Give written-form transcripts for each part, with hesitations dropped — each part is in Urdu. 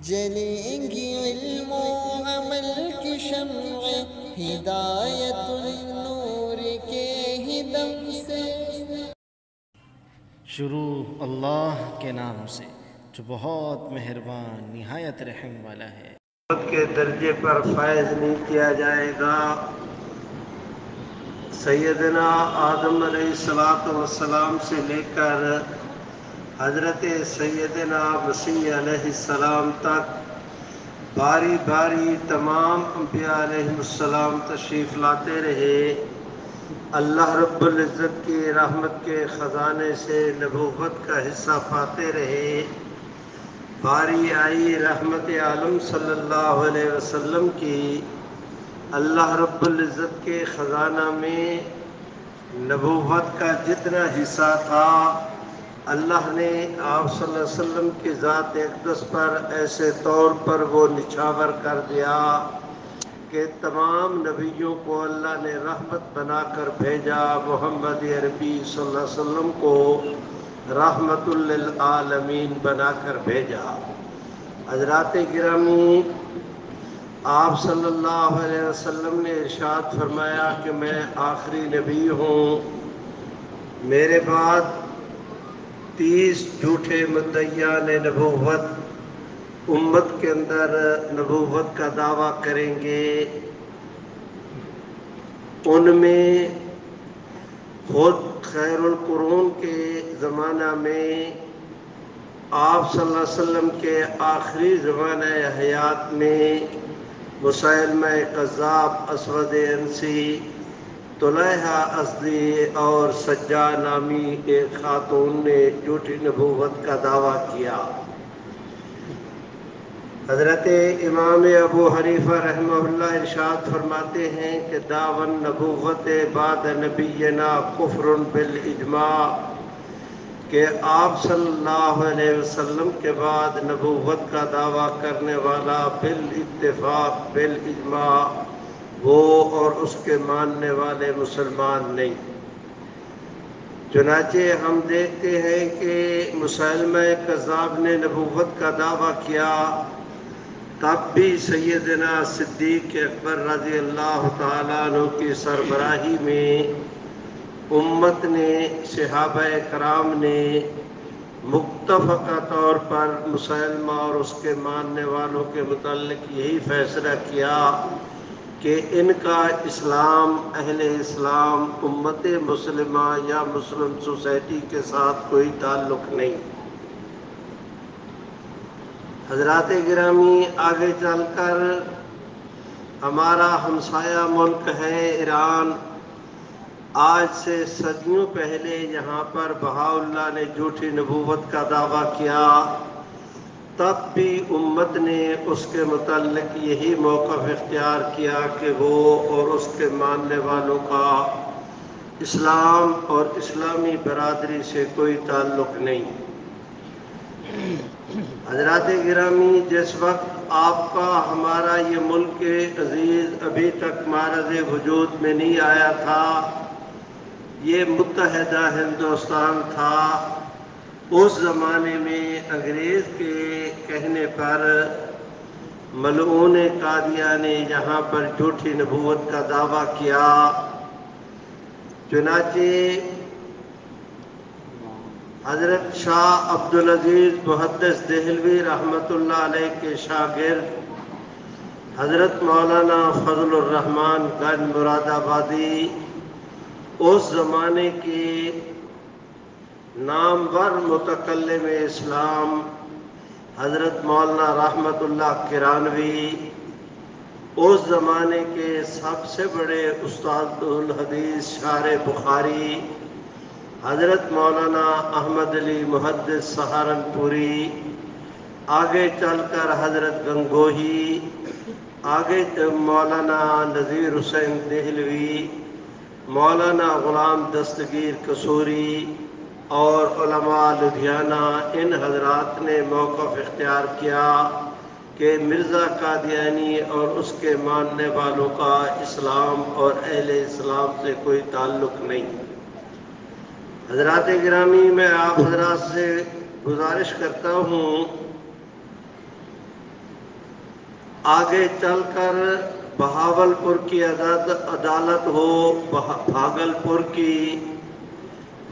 جلیں گی علم و عمل کی شمع ہدایت النور کے ہی دم سے۔ شروع اللہ کے نام سے جو بہت مہربان نہایت رحم والا ہے۔ محبت کے درجے پر فائز نہیں کیا جائے گا۔ سیدنا آدم علیہ السلام سے لے کر حضرت سیدنا مسیح علیہ السلام تک باری باری تمام انبیاء علیہ السلام تشریف لاتے رہے، اللہ رب العزت کی رحمت کے خزانے سے نبوت کا حصہ پاتے رہے۔ باری آئی رحمت عالم صلی اللہ علیہ وسلم کی، اللہ رب العزت کے خزانہ میں نبوت کا جتنا حصہ تھا اللہ نے آپ صلی اللہ علیہ وسلم کی ذات اقدس پر ایسے طور پر وہ نچھاور کر دیا کہ تمام نبیوں کو اللہ نے رحمت بنا کر بھیجا، محمد عربی صلی اللہ علیہ وسلم کو رحمت للعالمین بنا کر بھیجا۔ حضرات گرامی، آپ صلی اللہ علیہ وسلم نے ارشاد فرمایا کہ میں آخری نبی ہوں، میرے بعد 30 جھوٹے مدعیان نبوت امت کے اندر نبوت کا دعویٰ کریں گے۔ ان میں خود خیر القرون کے زمانہ میں آپ صلی اللہ علیہ وسلم کے آخری زمانہ حیات میں مسیلمہ کذاب، اسود انسی، طلحہ ازدی اور سجا نامی ایک خاتون نے جھوٹی نبوت کا دعویٰ کیا۔ حضرت امام ابو حنیفہ رحمہ اللہ ارشاد فرماتے ہیں کہ دعوی النبوت بعد نبینا کفر بالاجماع، کہ آپ صلی اللہ علیہ وسلم کے بعد نبوت کا دعویٰ کرنے والا بالاتفاق بالاجماع وہ اور اس کے ماننے والے مسلمان نہیں۔ چنانچہ ہم دیکھتے ہیں کہ مسیلمہ کذاب نے نبوت کا دعویٰ کیا، تب بھی سیدنا صدیق اکبر رضی اللہ تعالیٰ عنہ کی سربراہی میں امت نے، صحابہ کرام نے متفقہ طور پر مسیلمہ اور اس کے ماننے والوں کے متعلق یہی فیصلہ کیا کہ ان کا اسلام، اہل اسلام، امت مسلمہ یا مسلم سوسائٹی کے ساتھ کوئی تعلق نہیں۔ حضرات گرامی، آگے چل کر ہمارا ہمسایہ ملک ہے ایران، آج سے صدیوں پہلے یہاں پر بہاءاللہ نے جھوٹی نبوت کا دعویٰ کیا، تب بھی امت نے اس کے متعلق یہی موقف اختیار کیا کہ وہ اور اس کے ماننے والوں کا اسلام اور اسلامی برادری سے کوئی تعلق نہیں۔ حضرات گرامی، جس وقت آپ کا ہمارا یہ ملک عزیز ابھی تک معرض وجود میں نہیں آیا تھا، یہ متحدہ ہندوستان تھا، اس زمانے میں انگریز کے کہنے پر ملعون قادیہ نے یہاں پر جھوٹی نبوت کا دعویٰ کیا۔ چنانچہ حضرت شاہ عبدالعزیز محدث دہلوی رحمۃ اللہ علیہ کے شاگرد حضرت مولانا فضل الرحمن گنج مراد آبادی، اس زمانے کے نامور متکلم اسلام حضرت مولانا رحمت اللہ کرانوی، اس زمانے کے سب سے بڑے استاد الحدیث شارح بخاری حضرت مولانا احمد علی محدث سہارنپوری، آگے چل کر حضرت گنگوہی، آگے مولانا نذیر حسین دہلوی، مولانا غلام دستگیر قصوری اور علماء لدھیانہ، ان حضرات نے موقف اختیار کیا کہ مرزا قادیانی اور اس کے ماننے والوں کا اسلام اور اہل اسلام سے کوئی تعلق نہیں۔ حضرات گرامی، میں آپ حضرات سے گزارش کرتا ہوں آگے چل کر بہاولپور کی عدالت ہو، بھاگلپور کی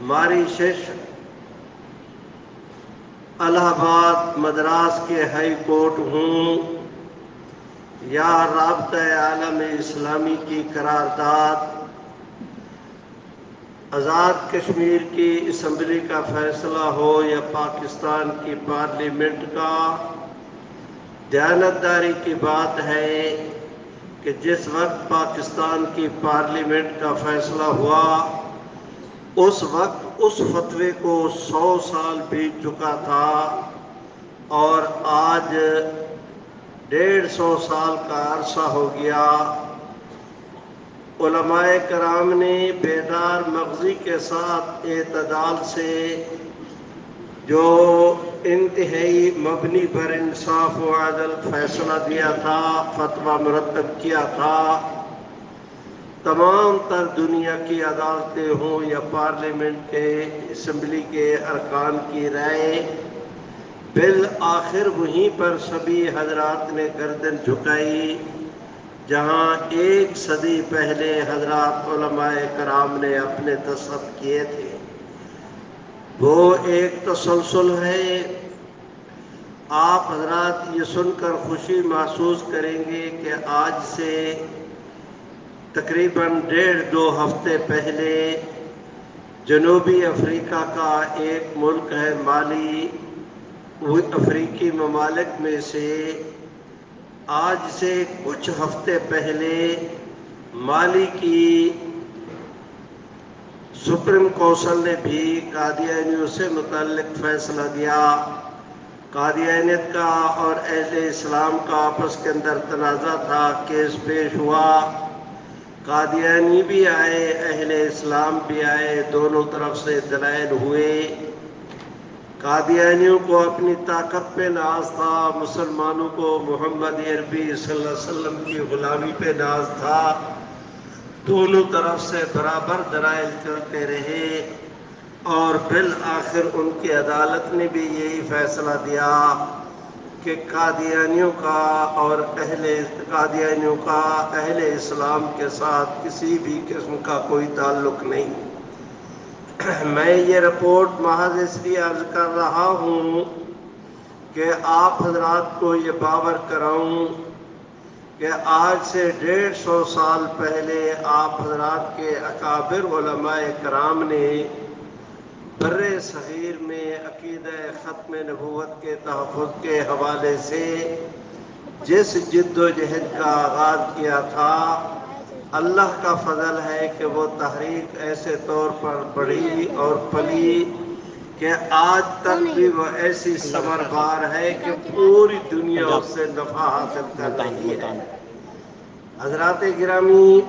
ماریشس، الہ آباد مدراس کے ہائی کورٹ ہوں، یا رابطہ عالم اسلامی کی قرارداد، آزاد کشمیر کی اسمبلی کا فیصلہ ہو یا پاکستان کی پارلیمنٹ کا، دیانتداری کی بات ہے کہ جس وقت پاکستان کی پارلیمنٹ کا فیصلہ ہوا اس وقت اس فتوے کو 100 سال بیت چکا تھا، اور آج 150 سال کا عرصہ ہو گیا۔ علماء کرام نے بیدار مغزی کے ساتھ اعتدال سے جو انتہائی مبنی پر انصاف و عدل فیصلہ دیا تھا، فتویٰ مرتب کیا تھا، تمام تر دنیا کی عدالتیں ہوں یا پارلیمنٹ کے اسمبلی کے ارکان کی رائے، بالآخر وہیں پر سبھی حضرات نے گردن جھکائی جہاں 1 صدی پہلے حضرات علماء کرام نے اپنے دستخط کیے تھے۔ وہ ایک تسلسل ہے۔ آپ حضرات یہ سن کر خوشی محسوس کریں گے کہ آج سے تقریباً 1.5-2 ہفتے پہلے جنوبی افریقہ کا ایک ملک ہے مالی، وہ افریقی ممالک میں سے آج سے کچھ ہفتے پہلے مالی کی سپریم کونسل نے بھی قادیانیوں سے متعلق فیصلہ دیا۔ قادیانیت کا اور اہل اسلام کا آپس کے اندر تنازع تھا، کیس پیش ہوا، قادیانی بھی آئے، اہل اسلام بھی آئے، دونوں طرف سے دلائل ہوئے۔ قادیانیوں کو اپنی طاقت پہ ناز تھا، مسلمانوں کو محمد عربی صلی اللہ علیہ وسلم کی غلامی پہ ناز تھا، دونوں طرف سے برابر دلائل چلتے رہے، اور بالآخر ان کی عدالت نے بھی یہی فیصلہ دیا کہ قادیانیوں کا اہل اسلام کے ساتھ کسی بھی قسم کا کوئی تعلق نہیں۔ میں یہ رپورٹ محض اس لیے عرض کر رہا ہوں کہ آپ حضرات کو یہ باور کراؤں کہ آج سے 150 سال پہلے آپ حضرات کے اکابر علماء کرام نے بر صغیر میں عقیدہ ختم نبوت کے تحفظ کے حوالے سے جس جد و جہد کا آغاز کیا تھا، اللہ کا فضل ہے کہ وہ تحریک ایسے طور پر بڑھی اور پلی کہ آج تک بھی وہ ایسی ثمربار ہے کہ پوری دنیا اس سے نفع حاصل کر رہی ہے۔ حضرات گرامی،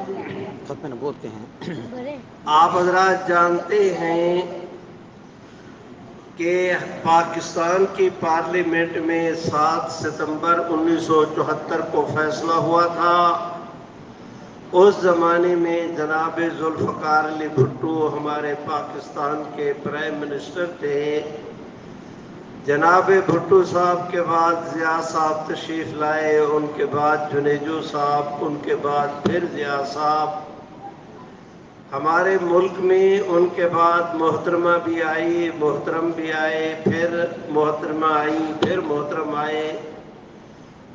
ختم نبوت کے ہیں۔ آپ حضرات جانتے ہیں کہ پاکستان کی پارلیمنٹ میں 7 ستمبر 1974 کو فیصلہ ہوا تھا۔ اس زمانے میں جناب ذوالفقار علی بھٹو ہمارے پاکستان کے پرائم منسٹر تھے۔ جناب بھٹو صاحب کے بعد ضیاء صاحب تشریف لائے، ان کے بعد جنیجو صاحب، ان کے بعد پھر ضیاء صاحب ہمارے ملک میں، ان کے بعد محترمہ بھی آئی، محترم بھی آئے، پھر محترمہ آئی، پھر محترم آئے،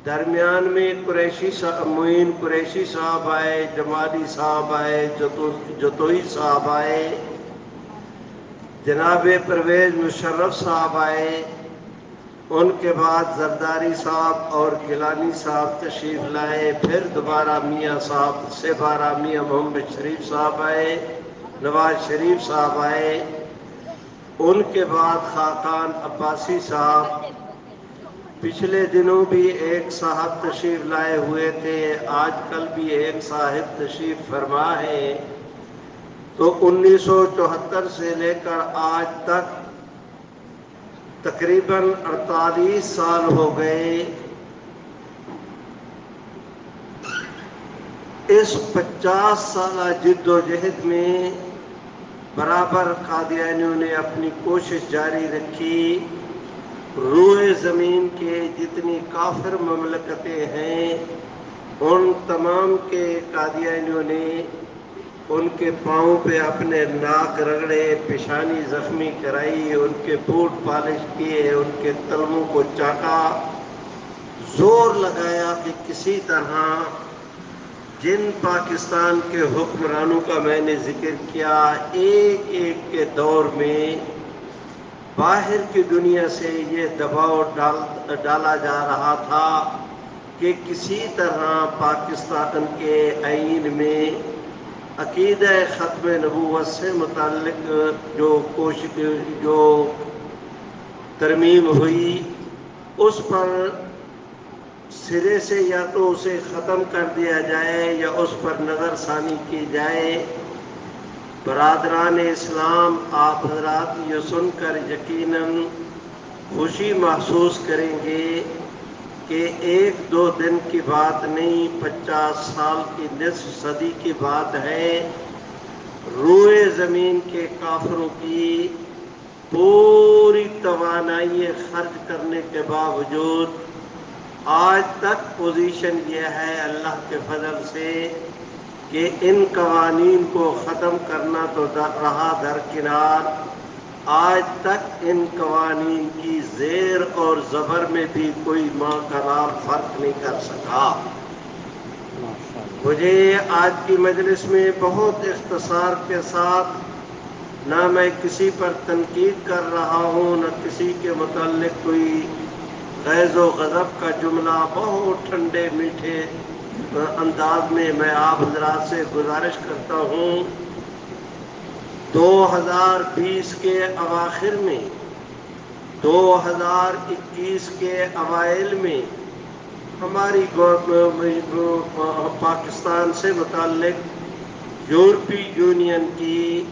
درمیان میں معین قریشی صاحب آئے، جمالی صاحب آئے، جتوئی صاحب آئے، جناب پرویز مشرف صاحب آئے، ان کے بعد زرداری صاحب اور گیلانی صاحب تشریف لائے، پھر دوبارہ میاں صاحب سے بارہ میاں محمد شریف صاحب آئے، نواز شریف صاحب آئے، ان کے بعد خاقان عباسی صاحب، پچھلے دنوں بھی ایک صاحب تشریف لائے ہوئے تھے، آج کل بھی ایک صاحب تشریف فرما ہے۔ تو 1974 سے لے کر آج تک تقریباً 48 سال ہو گئے۔ اس 50 سالہ جد و جہد میں برابر قادیانیوں نے اپنی کوشش جاری رکھی روئے زمین کے جتنی کافر مملکتیں ہیں ان تمام کے قادیانیوں نے ان کے پاؤں پہ اپنے ناک رگڑے، پیشانی زخمی کرائی، ان کے بوٹ پالش کیے، ان کے تلووں کو چاٹا، زور لگایا کہ کسی طرح جن پاکستان کے حکمرانوں کا میں نے ذکر کیا ایک ایک کے دور میں باہر کی دنیا سے یہ دباؤ ڈالا جا رہا تھا کہ کسی طرح پاکستان کے آئین میں عقیدہ ختم نبوت سے متعلق جو ترمیم ہوئی اس پر سرے سے یا تو اسے ختم کر دیا جائے یا اس پر نظر ثانی کی جائے۔ برادران اسلام، آپ حضرات یہ سن کر یقیناً خوشی محسوس کریں گے کہ ایک دو دن کی بات نہیں، 50 سال کی نصف صدی کی بات ہے۔ روئے زمین کے کافروں کی پوری توانائی خرچ کرنے کے باوجود آج تک پوزیشن یہ ہے اللہ کے فضل سے کہ ان قوانین کو ختم کرنا تو رہا درکنار، آج تک ان قوانین کی زیر اور زبر میں بھی کوئی ماں کا نام فرق نہیں کر سکا۔ مجھے آج کی مجلس میں بہت اختصار کے ساتھ، نہ میں کسی پر تنقید کر رہا ہوں نہ کسی کے متعلق کوئی غیظ و غضب کا جملہ، بہت ٹھنڈے میٹھے انداز میں آپ حضرات سے گزارش کرتا ہوں۔ 2020 کے اواخر میں، 2021 کے اوائل میں ہماری پاکستان سے متعلق یورپی یونین کی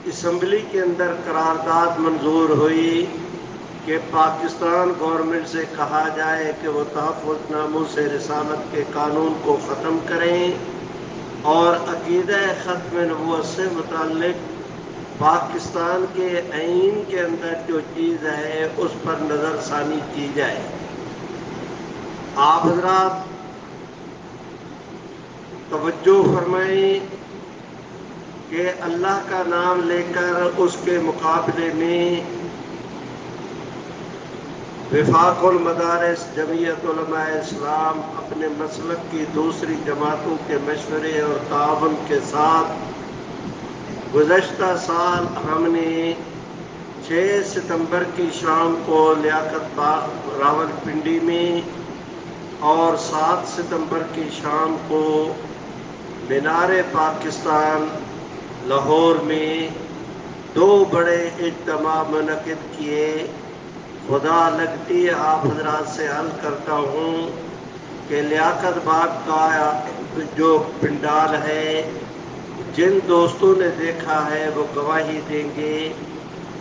اسمبلی کے اندر قرارداد منظور ہوئی کہ پاکستان گورنمنٹ سے کہا جائے کہ وہ تحفظ ناموس رسالت کے قانون کو ختم کریں اور عقیدہ ختم نبوت سے متعلق پاکستان کے آئین کے اندر جو چیز ہے اس پر نظر ثانی کی جائے۔ آپ حضرات توجہ فرمائیں کہ اللہ کا نام لے کر اس کے مقابلے میں وفاق المدارس جمعیت علماء اسلام اپنے مسلک کی دوسری جماعتوں کے مشورے اور تعاون کے ساتھ گزشتہ سال ہم نے 6 ستمبر کی شام کو لیاقت باغ راولپنڈی میں اور 7 ستمبر کی شام کو مینار پاکستان لاہور میں 2 بڑے اجتماع منعقد کیے۔ خدا لگتی آپ حضرات سے عرض کرتا ہوں کہ لیاقت باغ کا جو پنڈال ہے، جن دوستوں نے دیکھا ہے وہ گواہی دیں گے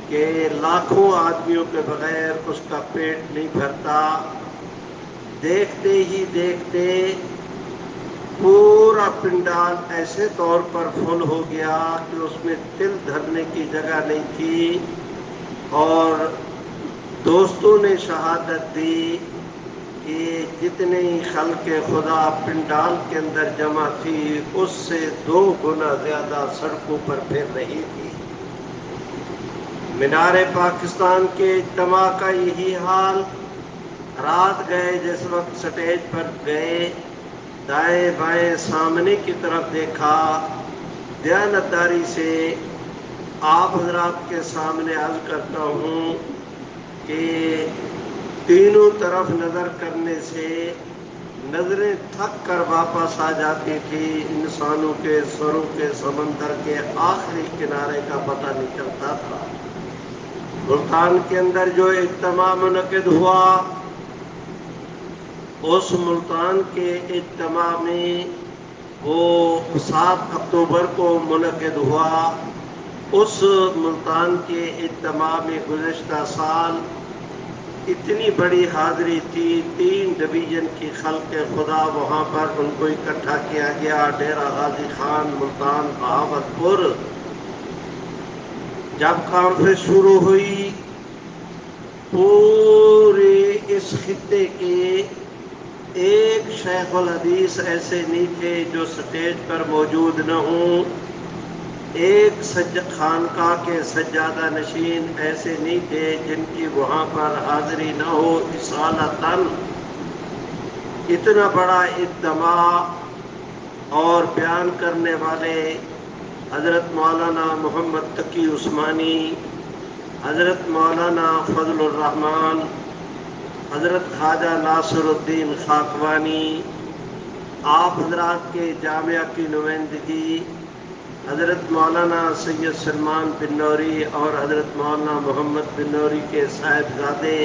کہ لاکھوں آدمیوں کے بغیر اس کا پیٹ نہیں بھرتا۔ دیکھتے ہی دیکھتے پورا پنڈال ایسے طور پر فل ہو گیا کہ اس میں تل دھرنے کی جگہ نہیں تھی، اور دوستوں نے شہادت دی کہ جتنی خلق خدا پنڈال کے اندر جمع تھی اس سے 2 گنا زیادہ سڑکوں پر پھر رہی تھی۔ مینار پاکستان کے اجتماع کا یہی حال۔ رات گئے جس وقت سٹیج پر گئے، دائیں بائیں سامنے کی طرف دیکھا، دیانتداری سے آپ حضرات کے سامنے عرض کرتا ہوں کہ تینوں طرف نظر کرنے سے نظریں تھک کر واپس آ جاتی تھی، انسانوں کے سروں کے سمندر کے آخری کنارے کا پتہ نہیں چلتا تھا۔ ملتان کے اندر جو اجتماع منعقد ہوا، اس ملتان کے اجتماع میں وہ 7 اکتوبر کو منعقد ہوا۔ اس ملتان کے اجتماع میں گزشتہ سال اتنی بڑی حاضری تھی، 3 ڈویژن کی خلق خدا وہاں پر ان کو اکٹھا کیا گیا، ڈیرہ غازی خان، ملتان، بہاولپور۔ جب کانفرنس شروع ہوئی، پورے اس خطے کے ایک شیخ الحدیث ایسے نہیں تھے جو سٹیج پر موجود نہ ہوں، ایک خانقاہ کے سجادہ نشین ایسے نہیں تھے جن کی وہاں پر حاضری نہ ہو اصالتاً۔ اتنا بڑا اجتماع اور بیان کرنے والے حضرت مولانا محمد تقی عثمانی، حضرت مولانا فضل الرحمن، حضرت خواجہ ناصر الدین خاکوانی، آپ حضرات کے جامعہ کی نمائندگی حضرت مولانا سید سلمان بن نوری اور حضرت مولانا محمد بن نوری کے صاحبزادے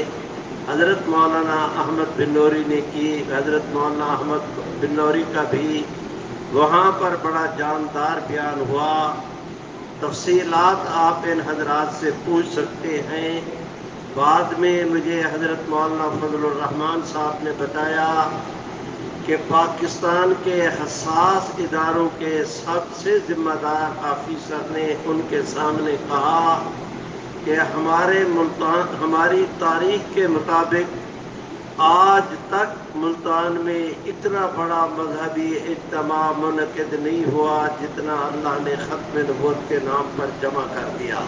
حضرت مولانا احمد بن نوری نے کی۔ حضرت مولانا احمد بن نوری کا بھی وہاں پر بڑا جاندار بیان ہوا۔ تفصیلات آپ ان حضرات سے پوچھ سکتے ہیں۔ بعد میں مجھے حضرت مولانا فضل الرحمن صاحب نے بتایا کہ پاکستان کے حساس اداروں کے سب سے ذمہ دار آفیسر نے ان کے سامنے کہا کہ ہماری تاریخ کے مطابق آج تک ملتان میں اتنا بڑا مذہبی اجتماع منعقد نہیں ہوا جتنا اللہ نے ختم نبوت کے نام پر جمع کر دیا۔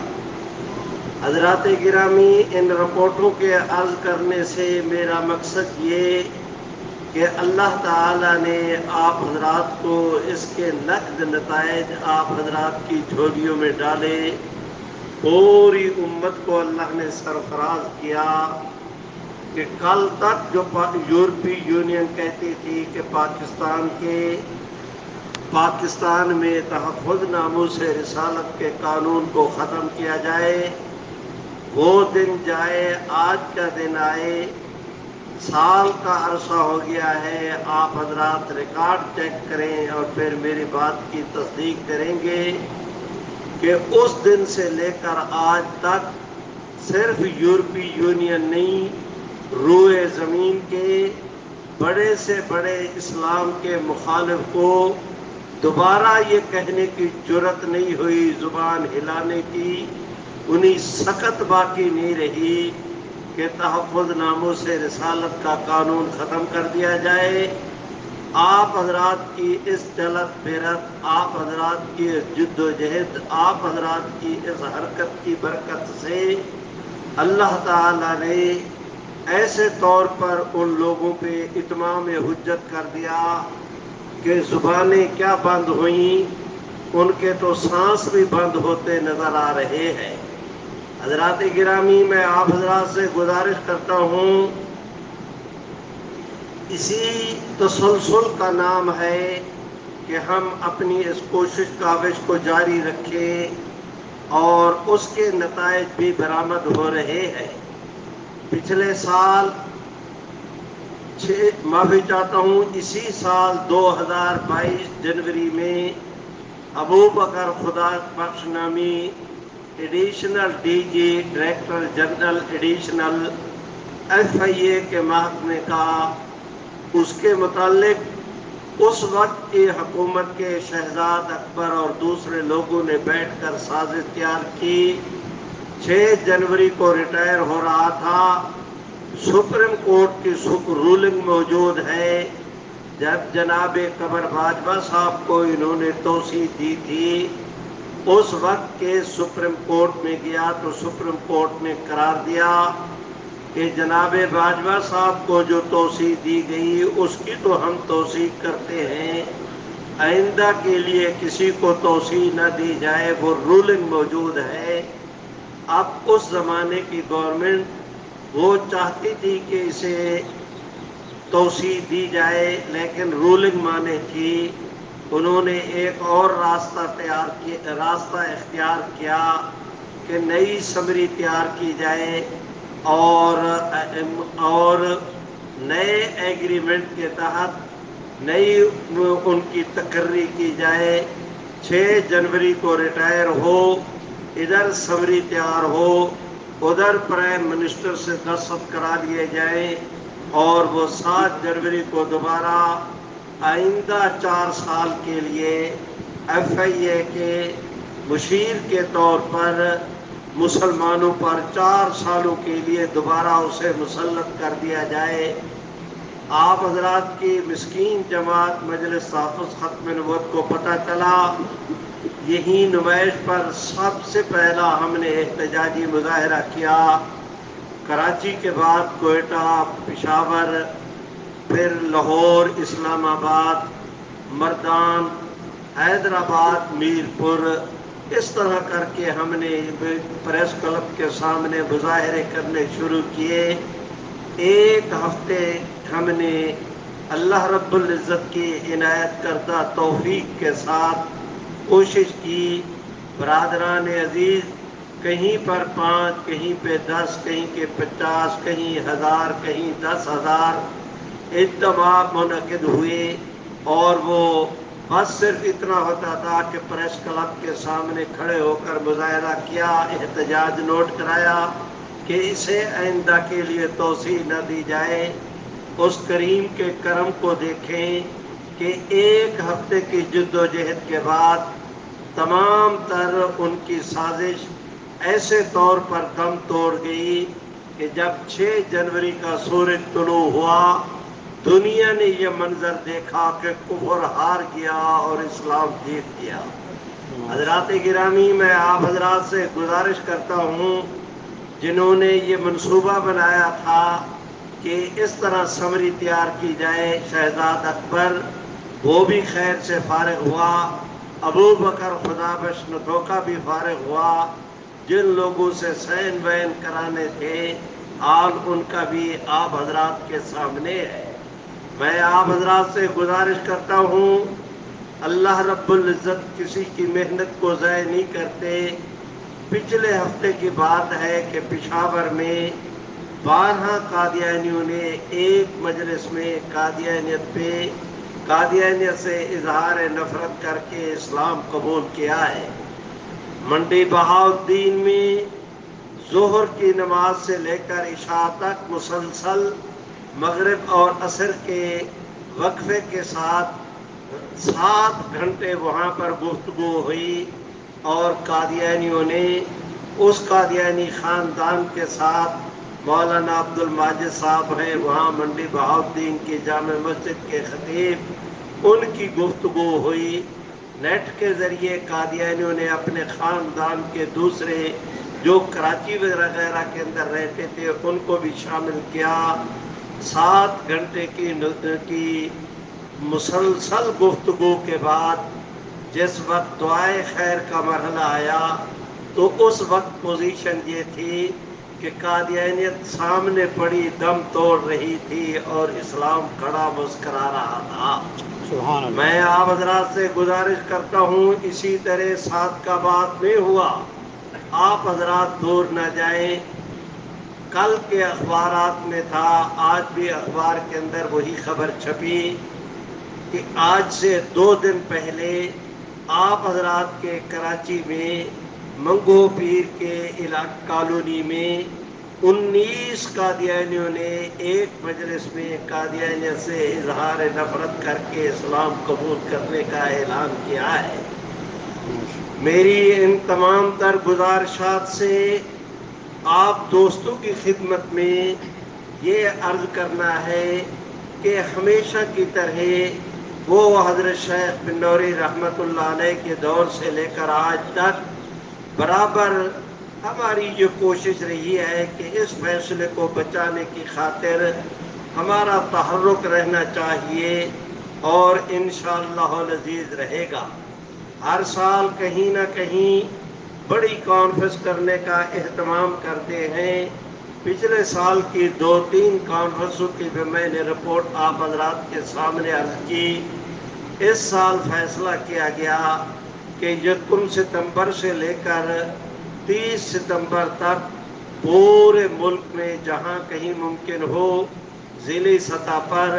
حضرات گرامی، ان رپورٹوں کے عرض کرنے سے میرا مقصد یہ کہ اللہ تعالیٰ نے آپ حضرات کو اس کے نقد نتائج آپ حضرات کی جھولیوں میں ڈالے۔ پوری امت کو اللہ نے سرفراز کیا کہ کل تک جو یورپی یونین کہتی تھی کہ پاکستان میں تحفظ ناموس رسالت کے قانون کو ختم کیا جائے، وہ دن جائے، آج کا دن آئے، سال کا عرصہ ہو گیا ہے۔ آپ حضرات ریکارڈ چیک کریں اور پھر میری بات کی تصدیق کریں گے کہ اس دن سے لے کر آج تک صرف یورپی یونین نہیں، روئے زمین کے بڑے سے بڑے اسلام کے مخالف کو دوبارہ یہ کہنے کی جرت نہیں ہوئی، زبان ہلانے کی انہیں سخت باقی نہیں رہی کہ تحفظ ناموس رسالت کا قانون ختم کر دیا جائے۔ آپ حضرات کی اس جلد بیرت، آپ حضرات کی اس جد و جہد، آپ حضرات کی اس حرکت کی برکت سے اللہ تعالیٰ نے ایسے طور پر ان لوگوں پہ اتمام حجت کر دیا کہ زبانیں کیا بند ہوئیں، ان کے تو سانس بھی بند ہوتے نظر آ رہے ہیں۔ حضرات گرامی، میں آپ حضرات سے گزارش کرتا ہوں، اسی تسلسل کا نام ہے کہ ہم اپنی اس کوشش کاوش کو جاری رکھیں اور اس کے نتائج بھی برآمد ہو رہے ہیں۔ پچھلے سال معافی چاہتا ہوں، اسی سال 2022 جنوری میں ابو بکر خدا بخش نامی additional D G, director general additional FIA کے محکمے کا، اس کے متعلق اس وقت کی حکومت کے شہزاد اکبر اور دوسرے لوگوں نے بیٹھ کر سازش تیار کی۔ 6 جنوری کو ریٹائر ہو رہا تھا، سپریم کورٹ کی رولنگ موجود ہے، جب جناب قمر باجوہ صاحب کو انہوں نے توسیع دی تھی، اس وقت کے سپریم کورٹ میں گیا تو سپریم کورٹ نے قرار دیا کہ جناب باجوہ صاحب کو جو توسیع دی گئی اس کی تو ہم توثیق کرتے ہیں، آئندہ کے لیے کسی کو توسیع نہ دی جائے، وہ رولنگ موجود ہے۔ اب اس زمانے کی گورنمنٹ وہ چاہتی تھی کہ اسے توسیع دی جائے، لیکن رولنگ مانے تھی۔ انہوں نے ایک اور راستہ اختیار کیا کہ نئی سمری تیار کی جائے اور نئے ایگریمنٹ کے تحت نئی ان کی تقرری کی جائے۔ 6 جنوری کو ریٹائر ہو، ادھر سمری تیار ہو، ادھر پرائم منسٹر سے دستخط کرا لیے جائیں اور وہ 7 جنوری کو دوبارہ آئندہ 4 سال کے لیے FIA کے مشیر کے طور پر مسلمانوں پر 4 سالوں کے لیے دوبارہ اسے مسلط کر دیا جائے۔ آپ حضرات کی مسکین جماعت مجلس تحفظ ختم نبوت کو پتہ چلا، یہی نمائش پر سب سے پہلا ہم نے احتجاجی مظاہرہ کیا۔ کراچی کے بعد کوئٹہ، پشاور، پھر لاہور، اسلام آباد، مردان، حیدرآباد، میرپور، اس طرح کر کے ہم نے پریس کلب کے سامنے مظاہرے کرنے شروع کیے۔ ایک ہفتے ہم نے اللہ رب العزت کی عنایت کردہ توفیق کے ساتھ کوشش کی، برادران عزیز، کہیں پر 5، کہیں پہ 10، کہیں کے 50، کہیں 1000، کہیں 10,000 اجتماع منعقد ہوئے، اور وہ بس صرف اتنا ہوتا تھا کہ پریس کلب کے سامنے کھڑے ہو کر مظاہرہ کیا، احتجاج نوٹ کرایا کہ اسے آئندہ کے لیے توسیع نہ دی جائے۔ اس کریم کے کرم کو دیکھیں کہ ایک ہفتے کی جد و جہد کے بعد تمام تر ان کی سازش ایسے طور پر دم توڑ گئی کہ جب 6 جنوری کا سورج طلوع ہوا، دنیا نے یہ منظر دیکھا کہ کفر ہار گیا اور اسلام جیت گیا۔ حضرات گرامی، میں آپ حضرات سے گزارش کرتا ہوں جنہوں نے یہ منصوبہ بنایا تھا کہ اس طرح سمری تیار کی جائے، شہزاد اکبر وہ بھی خیر سے فارغ ہوا، ابو بکر خدا بخش نتوکا بھی فارغ ہوا، جن لوگوں سے سین وین کرانے تھے آج ان کا بھی آپ حضرات کے سامنے ہے۔ میں آپ حضرات سے گزارش کرتا ہوں، اللہ رب العزت کسی کی محنت کو ضائع نہیں کرتے۔ پچھلے ہفتے کی بات ہے کہ پشاور میں 12 قادیانیوں نے ایک مجلس میں قادیانیت سے اظہار نفرت کر کے اسلام قبول کیا ہے۔ منڈی بہاؤالدین میں ظہر کی نماز سے لے کر عشاء تک مسلسل مغرب اور عصر کے وقفے کے ساتھ 7 گھنٹے وہاں پر گفتگو ہوئی، اور قادیانیوں نے اس قادیانی خاندان کے ساتھ، مولانا عبد الماجد صاحب ہیں وہاں منڈی بہاؤالدین کی جامع مسجد کے خطیب، ان کی گفتگو ہوئی۔ نیٹ کے ذریعے قادیانیوں نے اپنے خاندان کے دوسرے جو کراچی وغیرہ کے اندر رہتے تھے ان کو بھی شامل کیا۔ 7 گھنٹے کی مسلسل گفتگو کے بعد جس وقت دعائے خیر کا مرحلہ آیا تو اس وقت پوزیشن یہ تھی کہ قادیانیت سامنے پڑی دم توڑ رہی تھی اور اسلام کھڑا مسکرا رہا تھا۔ سبحان اللہ۔ میں آپ حضرات سے گزارش کرتا ہوں اسی طرح 7 کا بات نہیں ہوا، آپ حضرات دور نہ جائیں۔ کل کے اخبارات میں تھا، آج بھی اخبار کے اندر وہی خبر چھپی کہ آج سے 2 دن پہلے آپ حضرات کے کراچی میں منگو پیر کے علاقہ کالونی میں 19 قادیانیوں نے ایک مجلس میں قادیانیت سے اظہار نفرت کر کے اسلام قبول کرنے کا اعلان کیا ہے۔ میری ان تمام تر گزارشات سے آپ دوستوں کی خدمت میں یہ عرض کرنا ہے کہ ہمیشہ کی طرح وہ حضرت شیخ بنوری رحمۃ اللہ علیہ کے دور سے لے کر آج تک برابر ہماری یہ کوشش رہی ہے کہ اس فیصلے کو بچانے کی خاطر ہمارا تحرک رہنا چاہیے، اور انشاءاللہ العزیز رہے گا۔ ہر سال کہیں نہ کہیں بڑی کانفرنس کرنے کا اہتمام کرتے ہیں۔ پچھلے سال کی 2-3 کانفرنسوں کی بھی میں نے رپورٹ آپ حضرات کے سامنے عرض کی۔ اس سال فیصلہ کیا گیا کہ 1 ستمبر سے لے کر 30 ستمبر تک پورے ملک میں جہاں کہیں ممکن ہو ضلعی سطح پر،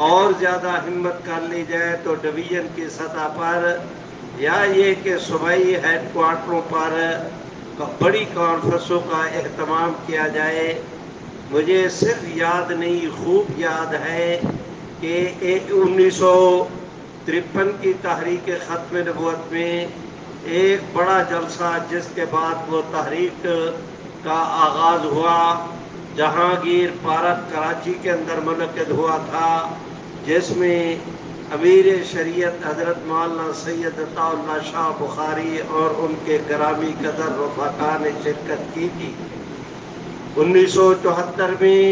اور زیادہ ہمت کر لی جائے تو ڈویژن کی سطح پر، یا یہ کہ صوبائی ہیڈ کوارٹروں پر بڑی کانفرنسوں کا اہتمام کیا جائے۔ مجھے صرف یاد نہیں، خوب یاد ہے کہ 1953 کی تحریک ختم نبوت میں ایک بڑا جلسہ جس کے بعد وہ تحریک کا آغاز ہوا جہانگیر پارک کراچی کے اندر منعقد ہوا تھا، جس میں امیر شریعت حضرت مولانا سید عطا اللہ شاہ بخاری اور ان کے گرامی قدر رفقا نے شرکت کی تھی۔ 1974 میں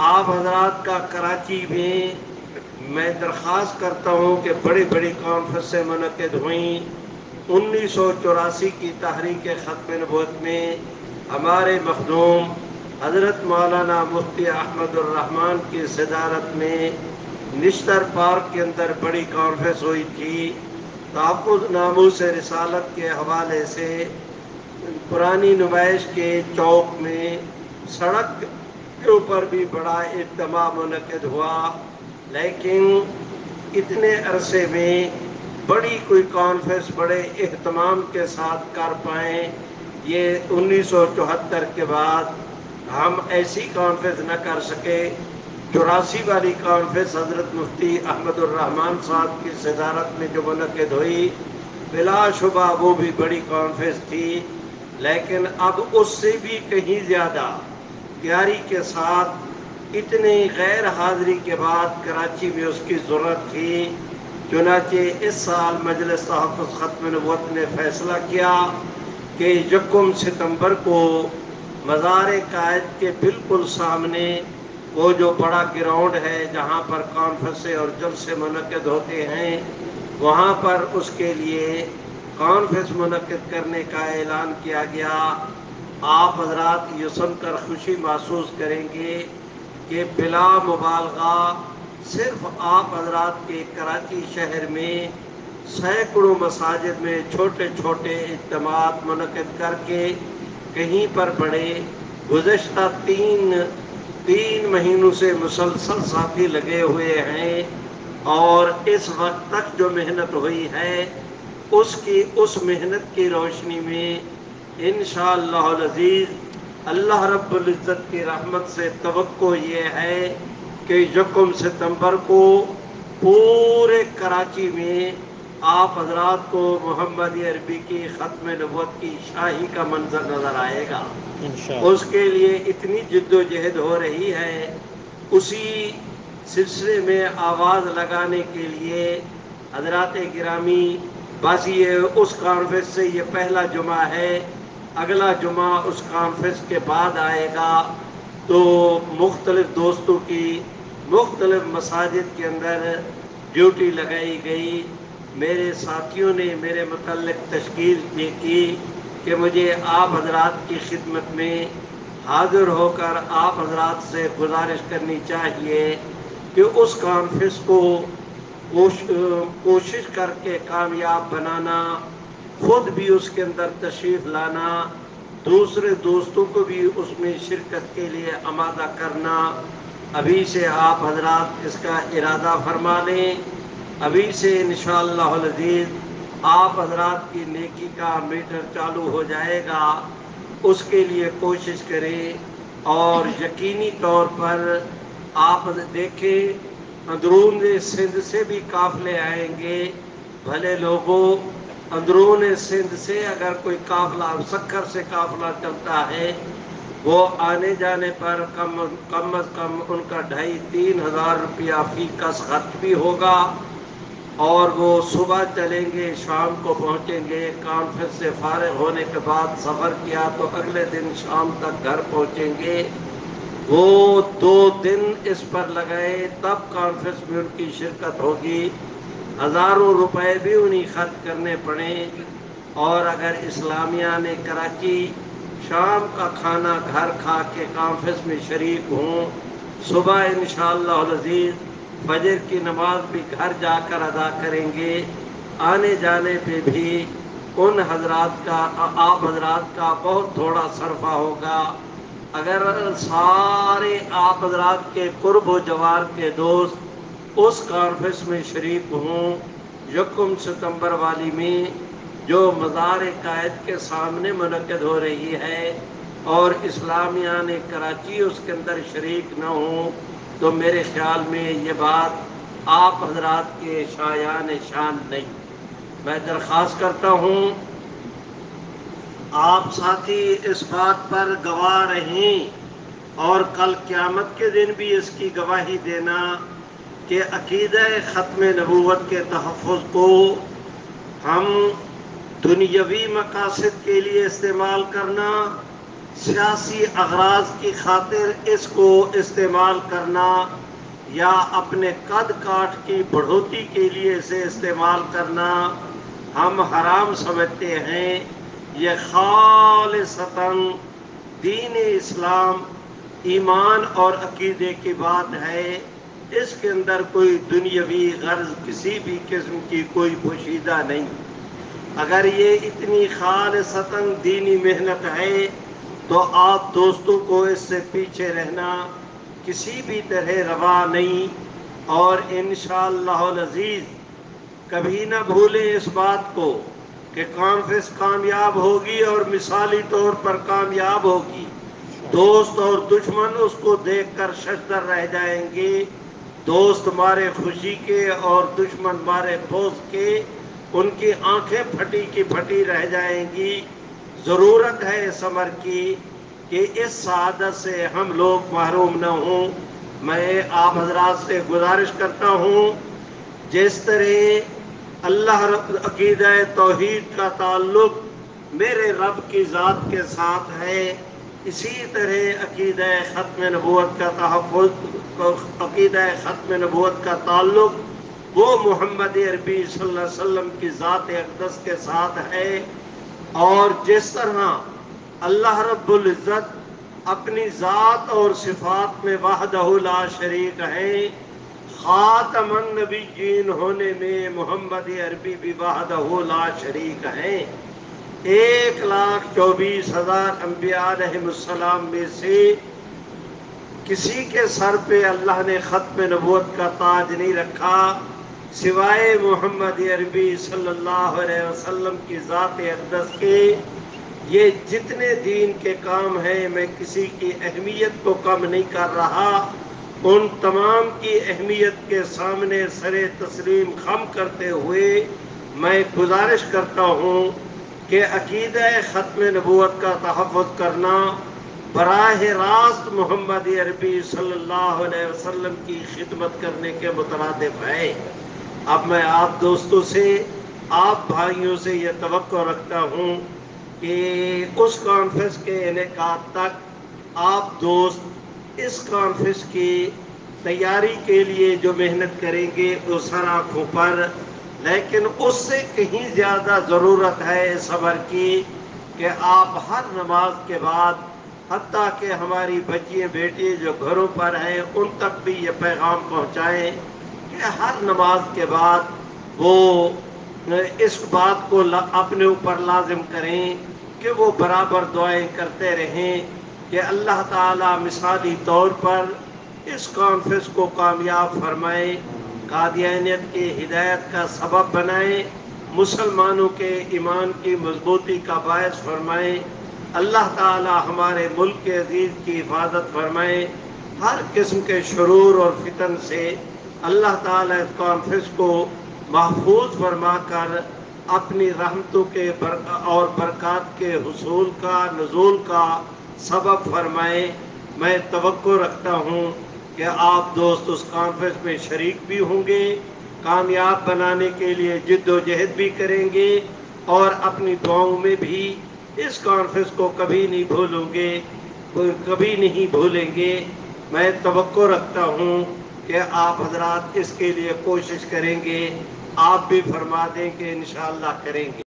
آپ حضرات کا کراچی میں درخواست کرتا ہوں کہ بڑی بڑی کانفرنسیں منعقد ہوئیں۔ 1984 کی تحریک ختم نبوت میں ہمارے مخدوم حضرت مولانا مفتی احمد الرحمن کی صدارت میں نشتر پارک کے اندر بڑی کانفرنس ہوئی تھی۔ تحفظ ناموس رسالت کے حوالے سے پرانی نمائش کے چوک میں سڑک کے اوپر بھی بڑا اجتماع منعقد ہوا، لیکن اتنے عرصے میں بڑی کوئی کانفرنس بڑے اہتمام کے ساتھ کر پائیں، یہ 1974 کے بعد ہم ایسی کانفرنس نہ کر سکے۔ 84 والی کانفرنس حضرت مفتی احمد الرحمن صاحب کی صدارت میں جو منعقد ہوئی، بلا شبہ وہ بھی بڑی کانفرنس تھی، لیکن اب اس سے بھی کہیں زیادہ تیاری کے ساتھ اتنی غیر حاضری کے بعد کراچی میں اس کی ضرورت تھی۔ چنانچہ اس سال مجلس تحفظ ختم نبوت نے فیصلہ کیا کہ 1 ستمبر کو مزار قائد کے بالکل سامنے وہ جو بڑا گراؤنڈ ہے جہاں پر کانفرنسیں اور جلسے منعقد ہوتے ہیں، وہاں پر اس کے لیے کانفرنس منعقد کرنے کا اعلان کیا گیا۔ آپ حضرات یہ سن کر خوشی محسوس کریں گے کہ بلا مبالغہ صرف آپ حضرات کے کراچی شہر میں سینکڑوں مساجد میں چھوٹے چھوٹے اجتماعات منعقد کر کے کہیں پر بڑے گزشتہ تین مہینوں سے مسلسل ساتھی لگے ہوئے ہیں، اور اس وقت تک جو محنت ہوئی ہے اس محنت کی روشنی میں انشاءاللہ العزیز اللہ رب العزت کی رحمت سے توقع یہ ہے کہ 1 ستمبر کو پورے کراچی میں آپ حضرات کو محمد عربی کی ختم نبوت کی شاہی کا منظر نظر آئے گا۔ اس کے لیے اتنی جد و جہد ہو رہی ہے، اسی سلسلے میں آواز لگانے کے لیے حضرات گرامی، بس یہ اس کانفرنس سے یہ پہلا جمعہ ہے، اگلا جمعہ اس کانفرنس کے بعد آئے گا، تو مختلف دوستوں کی مختلف مساجد کے اندر ڈیوٹی لگائی گئی۔ میرے ساتھیوں نے میرے متعلق تشکیل یہ کی کہ مجھے آپ حضرات کی خدمت میں حاضر ہو کر آپ حضرات سے گزارش کرنی چاہیے کہ اس کانفرنس کو کوشش کر کے کامیاب بنانا، خود بھی اس کے اندر تشریف لانا، دوسرے دوستوں کو بھی اس میں شرکت کے لیے آمادہ کرنا۔ ابھی سے آپ حضرات اس کا ارادہ فرما لیں، ابھی سے انشاءاللہ العزیز آپ حضرات کی نیکی کا میٹر چالو ہو جائے گا، اس کے لیے کوشش کریں، اور یقینی طور پر آپ دیکھیں اندرون سندھ سے بھی قافلے آئیں گے۔ بھلے لوگوں، اندرون سندھ سے اگر کوئی قافلہ سکھر سے قافلہ چلتا ہے، وہ آنے جانے پر کم از کم ان کا 2500-3000 روپیہ فی کس خرچ بھی ہوگا، اور وہ صبح چلیں گے شام کو پہنچیں گے۔ کانفرنس سے فارغ ہونے کے بعد سفر کیا تو اگلے دن شام تک گھر پہنچیں گے۔ وہ 2 دن اس پر لگائے تب کانفرنس میں ان کی شرکت ہوگی، ہزاروں روپے بھی انہیں خرچ کرنے پڑیں، اور اگر اسلامیہ نے کراچی شام کا کھانا گھر کھا کے کانفرنس میں شریک ہوں، صبح انشاءاللہ العزیز فجر کی نماز بھی گھر جا کر ادا کریں گے، آنے جانے پہ بھی ان حضرات کا آپ حضرات کا بہت تھوڑا صرفہ ہوگا۔ اگر سارے آپ حضرات کے قرب و جوار کے دوست اس کانفرنس میں شریک ہوں، 1 ستمبر والی میں جو مزار قائد کے سامنے منعقد ہو رہی ہے، اور اسلامیہ نے کراچی اس کے اندر شریک نہ ہوں، تو میرے خیال میں یہ بات آپ حضرات کے شایان شان نہیں۔ میں درخواست کرتا ہوں آپ ساتھی اس بات پر گواہ رہیں اور کل قیامت کے دن بھی اس کی گواہی دینا کہ عقیدہ ختم نبوت کے تحفظ کو ہم دنیاوی مقاصد کے لیے استعمال کرنا، سیاسی اغراض کی خاطر اس کو استعمال کرنا یا اپنے قد کاٹ کی بڑھوتی کے لیے اسے استعمال کرنا ہم حرام سمجھتے ہیں۔ یہ خالصتاً دین اسلام، ایمان اور عقیدے کی بات ہے، اس کے اندر کوئی دنیاوی غرض کسی بھی قسم کی کوئی پوشیدہ نہیں۔ اگر یہ اتنی خالصتاً دینی محنت ہے تو آپ دوستوں کو اس سے پیچھے رہنا کسی بھی طرح روا نہیں، اور انشاءاللہ العزیز کبھی نہ بھولیں اس بات کو کہ کانفرنس کامیاب ہوگی اور مثالی طور پر کامیاب ہوگی۔ دوست اور دشمن اس کو دیکھ کر ششدر رہ جائیں گے، دوست مارے خوشی کے اور دشمن مارے بغض کے، ان کی آنکھیں پھٹی کی پھٹی رہ جائیں گی۔ ضرورت ہے اس امر کی کہ اس سعادت سے ہم لوگ محروم نہ ہوں۔ میں آپ حضرات سے گزارش کرتا ہوں، جس طرح اللہ رب عقیدہ توحید کا تعلق میرے رب کی ذات کے ساتھ ہے، اسی طرح عقیدہ ختم نبوت کا تحفظ، عقیدہ ختم نبوت کا تعلق وہ محمد عربی صلی اللہ علیہ وسلم کی ذات اقدس کے ساتھ ہے۔ اور جس طرح اللہ رب العزت اپنی ذات اور صفات میں وحدہ لا شریک ہے، خاتم النبیین ہونے میں محمد عربی بھی وحدہ لا شریک ہیں۔ 1,24,000 انبیاء علیہ السلام میں سے کسی کے سر پہ اللہ نے ختم نبوت کا تاج نہیں رکھا سوائے محمد عربی صلی اللہ علیہ وسلم کی ذات اقدس کے۔ یہ جتنے دین کے کام ہیں، میں کسی کی اہمیت کو کم نہیں کر رہا، ان تمام کی اہمیت کے سامنے سر تسلیم خم کرتے ہوئے میں گزارش کرتا ہوں کہ عقیدہ ختم نبوت کا تحفظ کرنا براہ راست محمد عربی صلی اللہ علیہ وسلم کی خدمت کرنے کے مترادف ہے۔ اب میں آپ دوستوں سے، آپ بھائیوں سے یہ توقع رکھتا ہوں کہ اس کانفرنس کے انعقاد تک آپ دوست اس کانفرنس کی تیاری کے لیے جو محنت کریں گے وہ سر آنکھوں پر، لیکن اس سے کہیں زیادہ ضرورت ہے صبر کی کہ آپ ہر نماز کے بعد، حتیٰ کہ ہماری بچیاں بیٹی جو گھروں پر ہیں ان تک بھی یہ پیغام پہنچائیں کہ ہر نماز کے بعد وہ اس بات کو اپنے اوپر لازم کریں کہ وہ برابر دعائیں کرتے رہیں کہ اللہ تعالیٰ مثالی طور پر اس کانفرنس کو کامیاب فرمائے، قادیانیت کی ہدایت کا سبب بنائیں، مسلمانوں کے ایمان کی مضبوطی کا باعث فرمائیں، اللہ تعالیٰ ہمارے ملک کے عزیز کی حفاظت فرمائیں، ہر قسم کے شرور اور فتن سے اللہ تعالیٰ اس کانفرنس کو محفوظ فرما کر اپنی رحمتوں کے اور برکات کے حصول کا، نزول کا سبب فرمائے۔ میں توقع رکھتا ہوں کہ آپ دوست اس کانفرنس میں شریک بھی ہوں گے، کامیاب بنانے کے لیے جد و جہد بھی کریں گے، اور اپنی دعاؤں میں بھی اس کانفرنس کو کبھی نہیں بھولیں گے۔ میں توقع رکھتا ہوں کہ آپ حضرات اس کے لیے کوشش کریں گے، آپ بھی فرما دیں کہ انشاءاللہ کریں گے۔